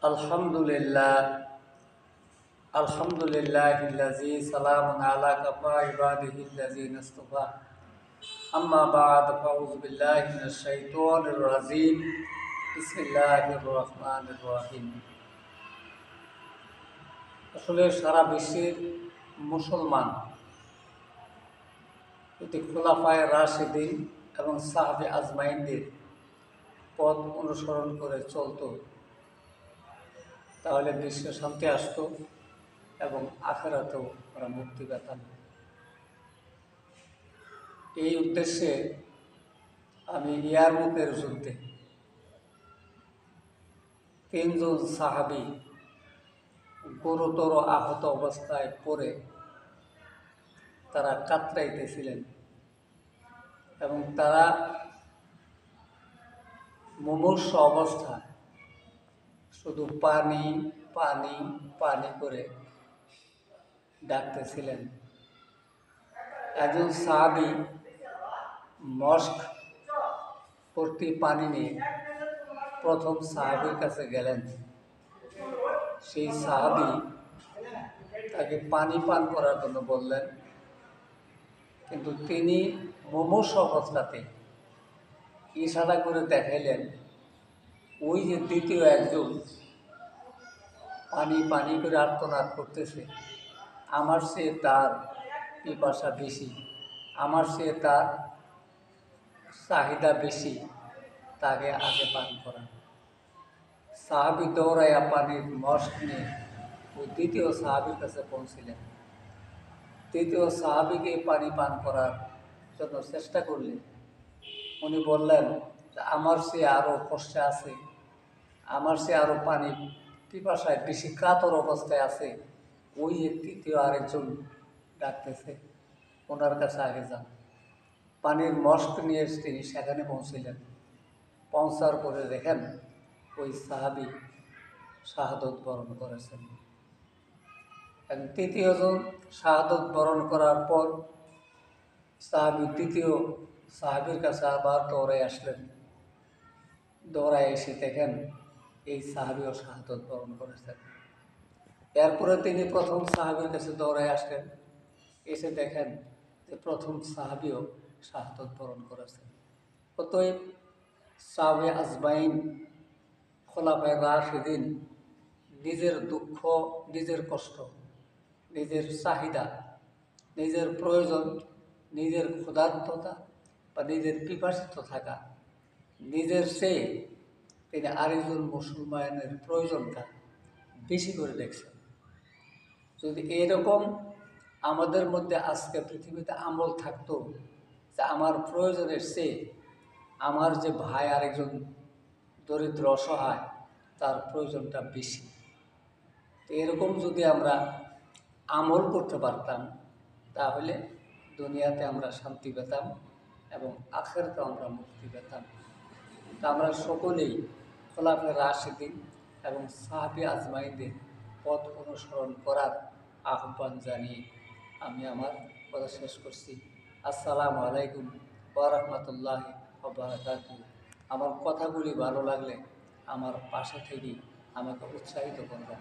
আলহামদুলিল্লাহ আলহামদুলিল্লাহিল্লাযী সালামুন আলা কাফা ইবাদিহিল্লাযীনা ইসতাফা আম্মা বা'দ ফাউযু বিল্লাহি মিনাশ শাইতানির রাজীম বিসমিল্লাহির রহমানির রহিম। আসলে সারা বিশ্বের মুসলমান যদি খোলাফায়ে রাশিদিন এবং সাহাবে আজমাইনদের পথ অনুসরণ করে চলত, তাহলে বিশ্বে শান্তি আসত এবং আখিরাতেও ওরা মুক্তি পেতাম। এই উদ্দেশ্যে আমি ইয়ারমুকের যুদ্ধে 3 জন সাহাবী গুরুতর আহত অবস্থায় পড়ে তারা কাতরাইতেছিলেন এবং তারা মুমূর্ষ অবস্থায় শুধু পানি পানি পানি করে ডাকতেছিলেন। একজন সাহাবী মস্ক ভর্তি পানি নিয়ে প্রথম সাহাবীর কাছে গেলেন। সেই সাহাবী তাকে পানি পান করার জন্য বললেন, কিন্তু তিনি মুমূর্ষ অবস্থাতে ইশারা করে দেখাইলেন ওই যে দ্বিতীয় একজন পানি পানি করে আর্তনাদ করতেছে, আমার চেয়ে তার পিপাসা বেশি, আমার চেয়ে তার চাহিদা বেশি, তাকে আগে পান করা। সাহাবী দৌড়াইয়া পানির মস্ক নিয়ে ওই দ্বিতীয় সাহাবীর কাছে পৌঁছিলেন। তৃতীয় সাহাবীকে পানি পান করার জন্য চেষ্টা করলেন। উনি বললেন, আমার চেয়ে আরও কষ্টে আছে, আমার চেয়ে আরও পানি পিপাসায় বেশি কাতর অবস্থায় আছে, ওই তৃতীয় আরেকজন ডাকতেছে, ওনার কাছে আগে যান। পানির মস্ক নিয়ে তিনি সেখানে পৌঁছিলেন। পৌঁছার পরে দেখেন ওই সাহাবী শাহাদত বরণ করেছেন। এবং তৃতীয়জন শাহাদত বরণ করার পর সাহাবী তৃতীয় সাহাবীর কাছে আবার দৌড়ায় আসলেন। দৌড়ায় এসে দেখেন এই সাহাবীও শাহাদত বরণ করেছেন। এরপরে তিনি প্রথম সাহাবীর কাছে দৌড়ায় আসলেন, এসে দেখেন যে প্রথম সাহাবীও শাহাদত বরণ করেছেন। অতএব সাহাবে আজমাইন খোলাফায়ে রাশিদিন নিজের দুঃখ, নিজের কষ্ট, নিজের চাহিদা, নিজের প্রয়োজন, নিজের ক্ষুধার্ততা বা নিজের পিপাসিত থাকা, নিজের চেয়ে তিনি আরেকজন মুসলমানের প্রয়োজনটা বেশি করে দেখছেন। যদি এরকম আমাদের মধ্যে আজকে পৃথিবীতে আমল থাকতো যে আমার প্রয়োজনের চেয়ে আমার যে ভাই আরেকজন দরিদ্র অসহায় তার প্রয়োজনটা বেশি, তো এরকম যদি আমরা আমল করতে পারতাম, তাহলে দুনিয়াতে আমরা শান্তি পেতাম এবং আখিরাতেও আমরা মুক্তি পেতাম। তা আমরা সকলেই খোলাফায়ে রাশিদিন এবং সাহাবী আজমাইনদের পথ অনুসরণ করার আহ্বান জানিয়ে আমি আমার কথা শেষ করছি। আসসালামু আলাইকুম ওয়া রাহমাতুল্লাহি ওয়া বারাকাতুহু। আমার কথাগুলি ভালো লাগলে আমার পাশে থেকে আমাকে উৎসাহিত করবেন।